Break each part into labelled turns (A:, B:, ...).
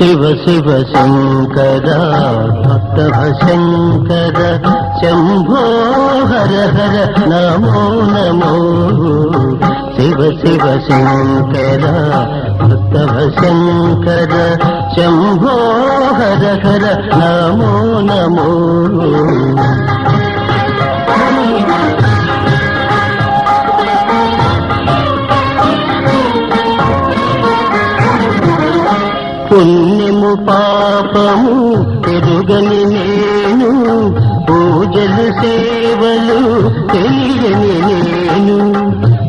A: శివ శివ శంకర భక్తవ శంకర శంభో హర హర నమో నమో. శివ శివ శంకర భక్తవ శంకర శంభో హర హర నమో నమో. పుణ్యము పాపము ఎరుగని నేను, పూజలు సేవలు తెలియని నేను.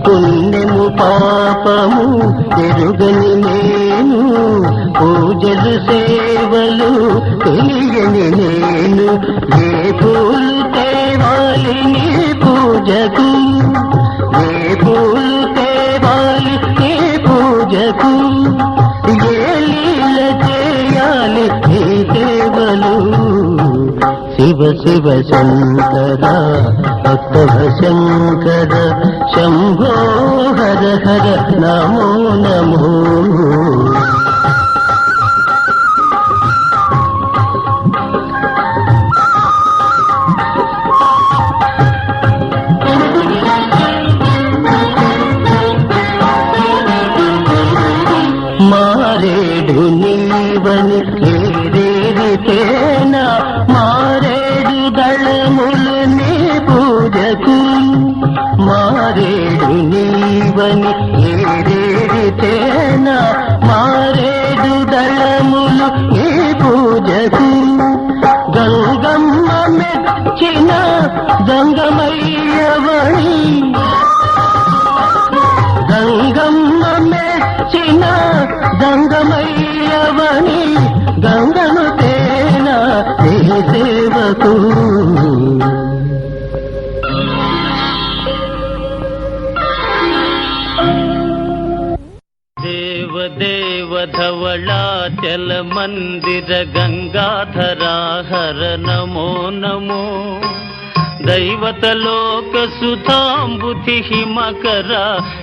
A: పుణ్యము పాపము ఎరుగని నేను, పూజలు సేవలు తెలియని నేను. ఏ పూలు తేవాలి నీ పూజకు, ఏ పూలు తేవాలి నీ పూజకు, ఏ లీల చేయాలి నీ సేవలు. శివ శివ శంకర భక్తవ శంకర శంభో హర హర నమో నమో. మారేడు నీవని ఏరేరితేనా, మారేడు దళములు నీ పూజకు. మారేడు నీవని ఏరేరితేనా, మారేడు దళములు నీ పూజకు. గంగమ్మ మెచ్చిన గంగమయ్యవని, గంగమ్మ మెచ్చిన గంగమయ్యవని, గంగను తేనా నీ సేవకు. దేవదేవ ధవళాచల మందిర గంగాధరా హర నమో నమో. దైవతలోక సుధాంబుధి హిమకర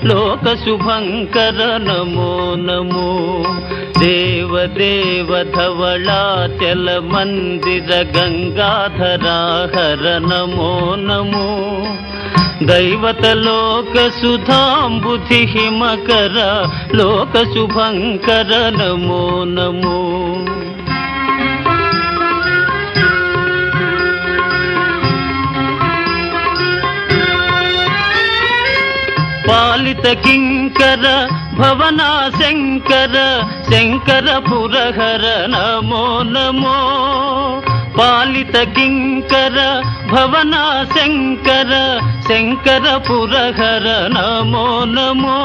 A: లోక శుభంకర నమో నమో. దేవదేవ ధవళాచల మందిర గంగాధరా హర నమో నమో. దైవతలోక సుధాంబుధి హిమకర లోక శుభంకర నమో నమో. పాలిత కింకర భవనా శంకర శంకర పురహర నమో నమో. పాలిత కింకర భవనా శంకర శంకర పురహర నమో నమో.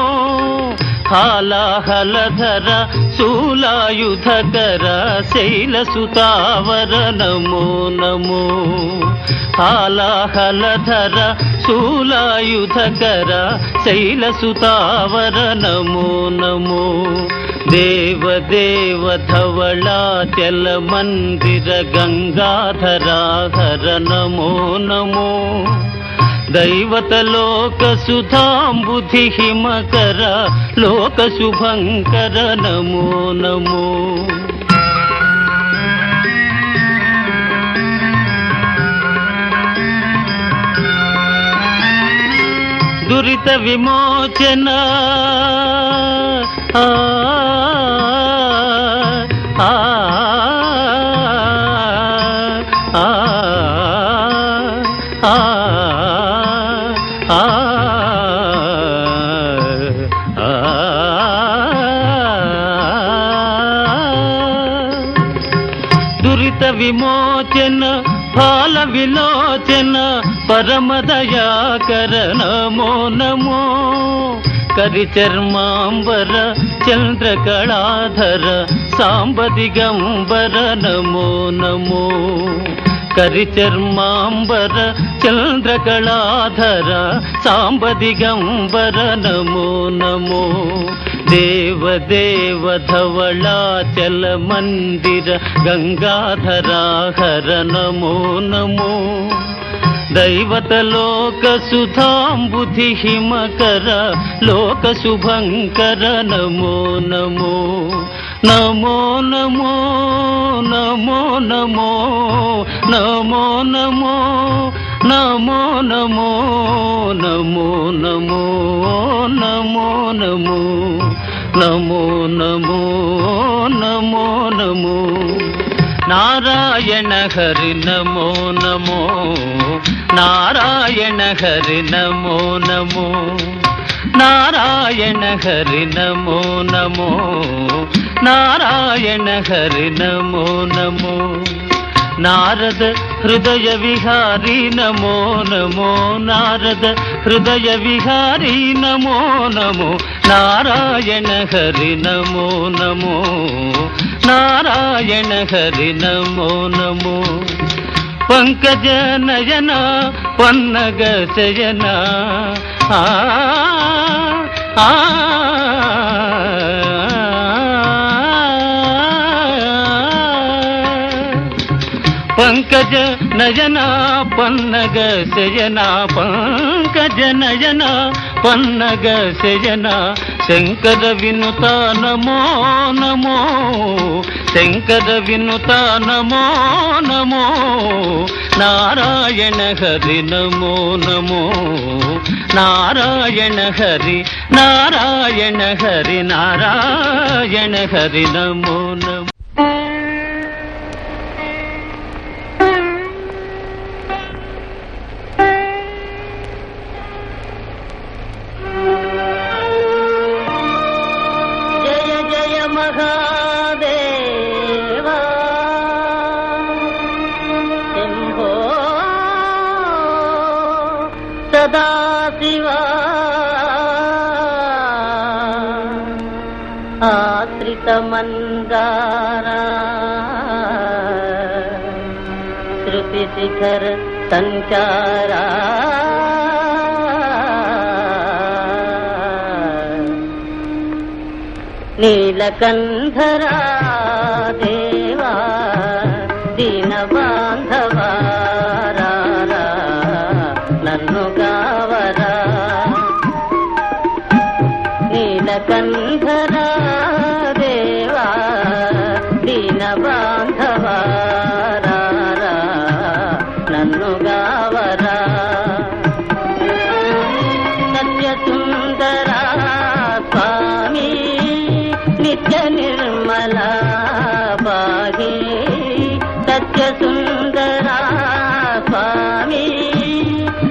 A: హాలాహలధర శూలాయుధకర శైలసుతావర నమో నమో. హాలాహలధర శూలాయుధకర శైలసుతావర నమో నమో. దేవదేవ ధవళాచల మందిర గంగాధరా హర నమో నమో. దైవతలోక సుధాంబుధి హిమకర లోక శుభంకర నమో నమో. దురిత విమోచన దురిత విమోచన ఫాల విలోచన పరమదయాకర నమో నమో. కరిచర్మాంబర చంద్రకళాధర సాంబ దిగంబర నమో నమో. కరిచర్మాంబర చంద్రకళాధర సాంబ దిగంబర నమో నమో. దేవదేవ ధవళాచల మందిర గంగాధరా హర నమో నమో. దైవతలోక సుధాంబుధి హిమకర లోక శుభంకర నమో నమో నమో నమో నమో నమో నమో నమో నమో నమో నమో నమో నమో నమో నమో నమో నమో నమో నారాయణ హరి నమో నమో నారాయణ హరి నమో నమో నారాయణ హరి నమో నమో నారాయణ హరి నమో నమో నారద హృదయ విహారీ నమో నమో నారద హృదయ విహారీ నమో నమో నారాయణ హరి నమో నమో నారాయణ హరి నమో నమో పంకజ నయన పన్నగ శయన పంకజ నయన పన్నగ శయన పంకజ నయన పన్నగ శయన శంకర వినుత నమో నమో శంకర వినుత నమో నమో నారాయణ హరి నమో నమో నారాయణ హరి నారాయణ హరి నారాయణ హరి నమో నమో
B: మహాదేవా శంభో సదాశివా ఆశ్రితమందారా శృతిశిఖర సంచారా నీలకంఠరా దేవా దీనబాంధవా రారా నన్ను గావరా నీలకంఠరా దేవా దీనబాంధవా రారా నన్ను గావరా సత్యసుందరా స్వామి నిత్య నిర్మలా పాహి సత్య సుందరా స్వామి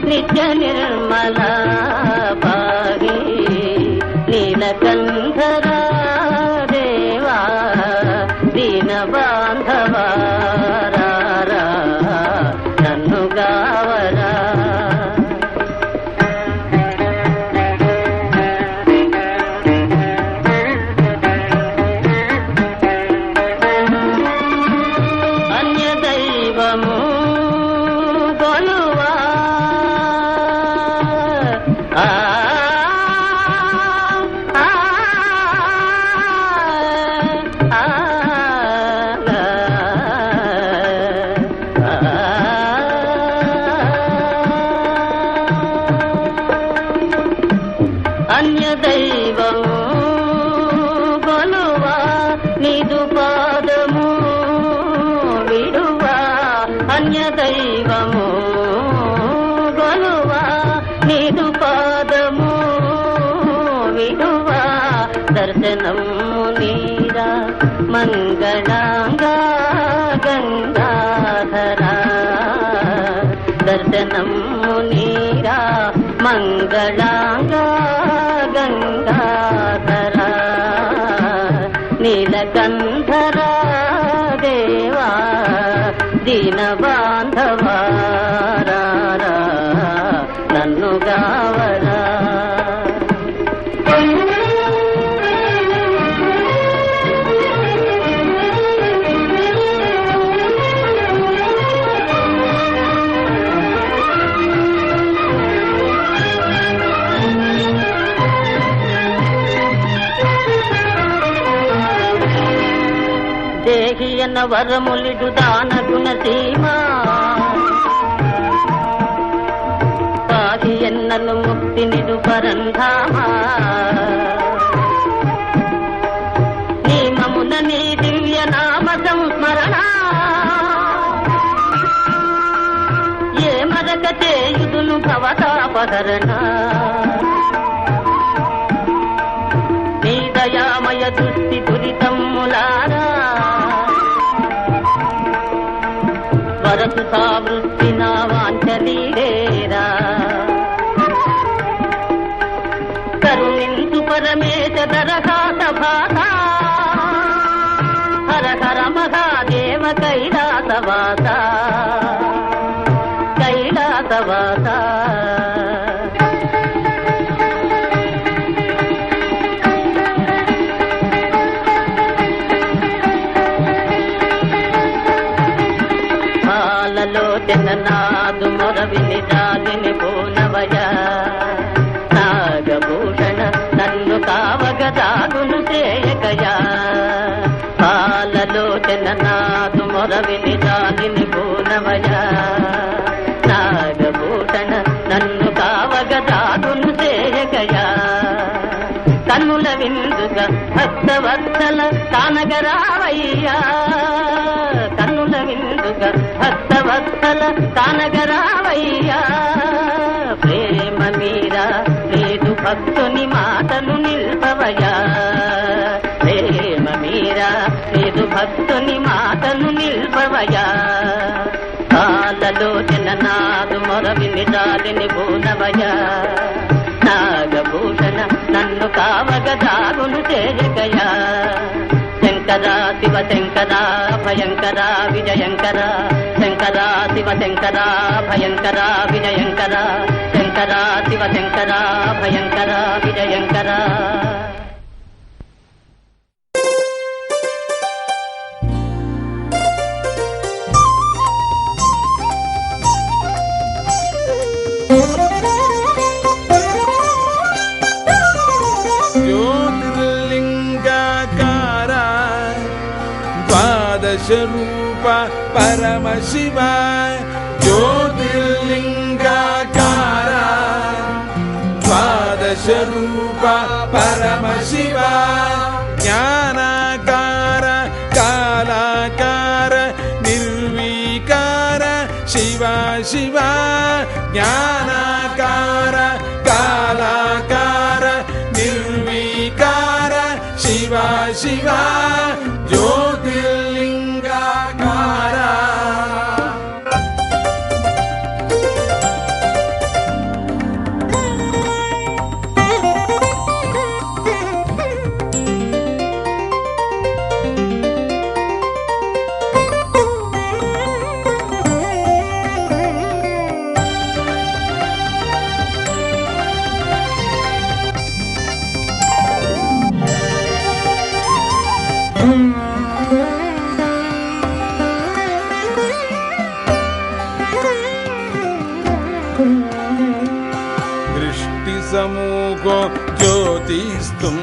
B: నిత్య నిర్మలా పాహి నీలకంఠరా దేవా దీన బాంధవా రారా నన్ను గావరా అన్య దైవము కొలువా నిదు పాదము విడువా అన్య దైవము కొలువా నిదు పాదము విడువా దర్శనము నీరా మంగళాంగా గంగాధరా దర్శనము నీరా మంగళాంగా గంగాధరా నీలకంఠరా దేవా దీనబాంధవా రారా నన్ను గావరా దేహియన వరములిడు దాన గుణసీమా పాహి ఎన్నను ముక్తి నిడు పరంధామా నియమమున నీ దివ్య నామ సంస్మరణ ఏ మరక చేయుదును భవతాపహరణ నీ దయామయ దృష్టి దురితమ్ములారా వరసు సావృత్తి నా వాంఛలీలేరా కరుణించు పరమేశ దరహాస భాష హర హర మహాదేవ కైలాసవాస కైలాసవాస జగన్నాథు మొరవిని దాలిని పూనవయ నాగభూషణ నన్ను కావగదాగును చేయకయా పాలలోచననాథు మొరవిని దాలిని పూనవయ నాగభూషణ నన్ను కావగదాగును చేయకయా కన్నుల విందుగా భక్తవత్సల కానగరావయ్యా కన్నుల విందుగా భక్తవత్సల కానగరావయ్యా ప్రేమ మీరా లేదు భక్తుని మాటను నిల్పవయా ప్రేమ మీరా లేదు భక్తుని మాటను నిల్పవయా కాలలోచననాథు మొరవిని దాలిని పూనవయా నాగభూషణ నన్ను కావగదాగును చేయకయా శంకర శివ శంకర భయంకర విజయంకర శంకర శివ శంకర భయంకర విజయంకర శంకర శివ శంకర భయంకర విజయంకర
C: రూప పరమ శివ జ్యోతిర్లింగాకార ద్వాదశ రూప పరమ శివ జ్ఞానాకార కాలాకార నిర్వీకార శివ శివ జ్ఞానాకార కాలాకార నిర్వీకార శివ శివ సమూహో జ్యోతిస్త్వం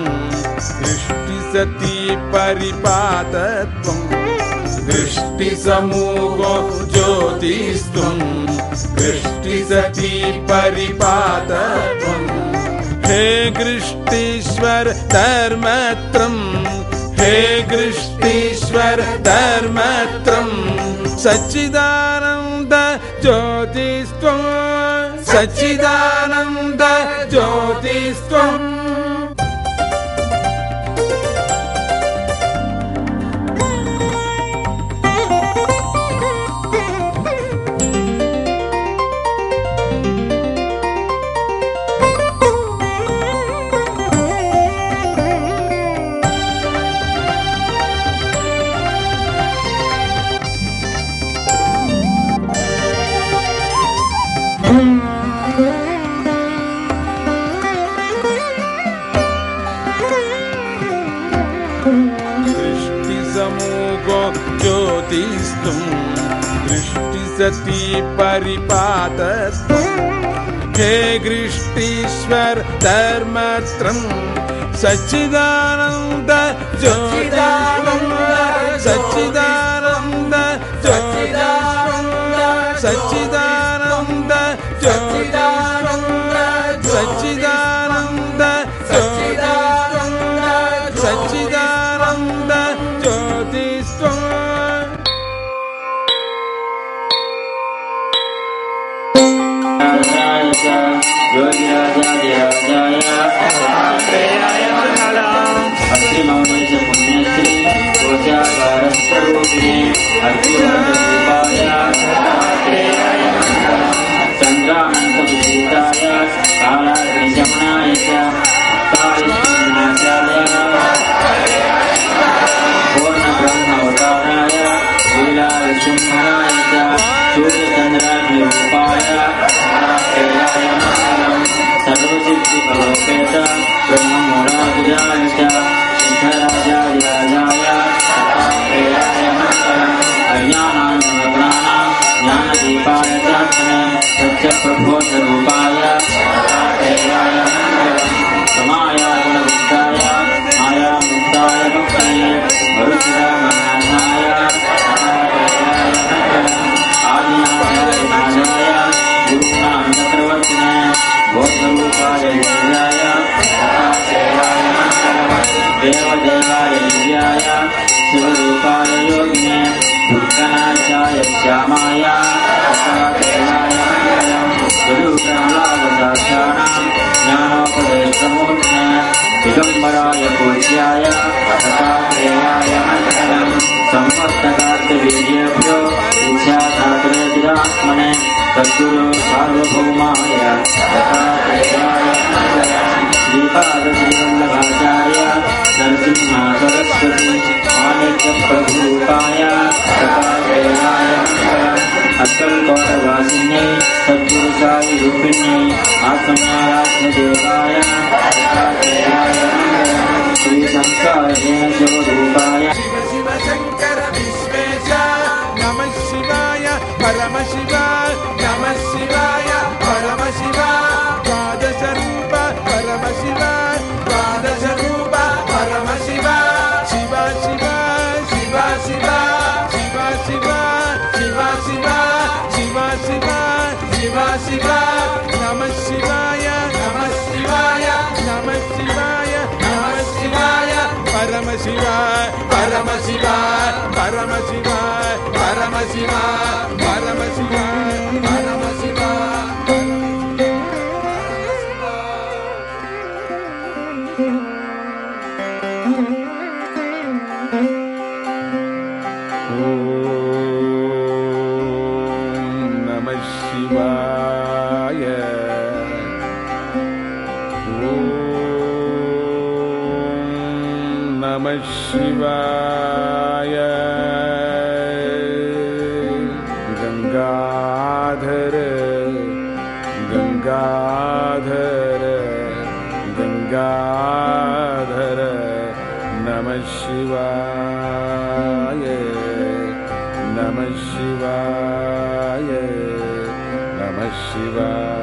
C: దృష్టి సతీ పరిపాతత్వం దృష్టి సమూహో జ్యోతిస్త్వం దృష్టి సతీ పరిపాతత్వం హే గృష్టీశ్వర ధర్మత్రం హే గృష్టీశ్వర ధర్మత్రం సచ్చిదానంద జ్యోతిస్త్వం సచ్చిదానంద జ్యోతిస్త్వం జ్యోతిస్త్వం దృష్టి సతీ పరిపాతత్వం హే గృష్టీశ్వర ధర్మత్రం సచ్చిదానంద జ్యోతిస్త్వం సచ్చిదానంద సచ్చిదానంద సచ్చిదానంద సచ్చిదానంద సచ్చిదానంద
D: अग्निवर्धरूपाय चन्द्रानन्तविभूताय कालाग्निशमनाय च कालविनाशाय पूर्णब्रह्मवताराय लीलाविशुम्भराय च सूर्यचन्द्राग्निरूपाय सर्वसिद्धिफलोपेत ब्रह्ममूलाभिजाय च सिद्धराजाय अज्ञानान्यवगुणानां ज्ञानदीपाय चात्मने सत्यप्रबोधरूपाय समायाय गुणवृद्धाय मायामुक्ताय भक्तये वरुचिरामनाथाय आदिनाथाय गुरूणां चक्रवर्तिने बोधरूपाय देव्याय देवदेवाय दिव्याय शिवरूपाय योगिने दुर्गनाशाय श्यामाय गुरुप्रह्लाददास्यानां ज्ञानोपदेशमूर्तिने दिगम्बराय पूज्याय दत्तात्रेयाय मङ्गलम् संवत्सरार्धवीर्येभ्यो विद्याधात्रेतिरात्मने सद्गुरो सार्वभौमाय दत्तात्रेयाय मङ्गलम् श्रीपादश्रीवल्लभाचार्य नरसिंह सरस्वती माणिक्यप्रभुरूपाय दत्तात्रेयाय मङ्गलम् अक्कलकोटवासिन्यै सद्गुरुसाई रूपिण्यै आत्मन्याराध्यदेवाय दत्तात्रेयाय मङ्गलम् श्रीसंस्कारज्ञेशवरूपाय
C: शिव शिव शङ्कर विश्वेश नमः शिवाय परम शिवाय नमः शिवाय परम शिवाय द्वादशरूप परम शिवाय द्वादशरूप परम शिवाय शिव शिव शिव शिव शिव शिव शिव शिव शिव शिव शिव शिव नमः शिवाय नमः शिवाय नमः शिवाय नमः शिवाय परम शिवाय परम शिवाय परम शिवाय परम शिवाय परम शिवाय परम शिवाय नमः शिवाय नमः शिवाय गंगाधर गंगाधर गंगाधर नमः शिवाय नमः शिवाय नमः शिवाय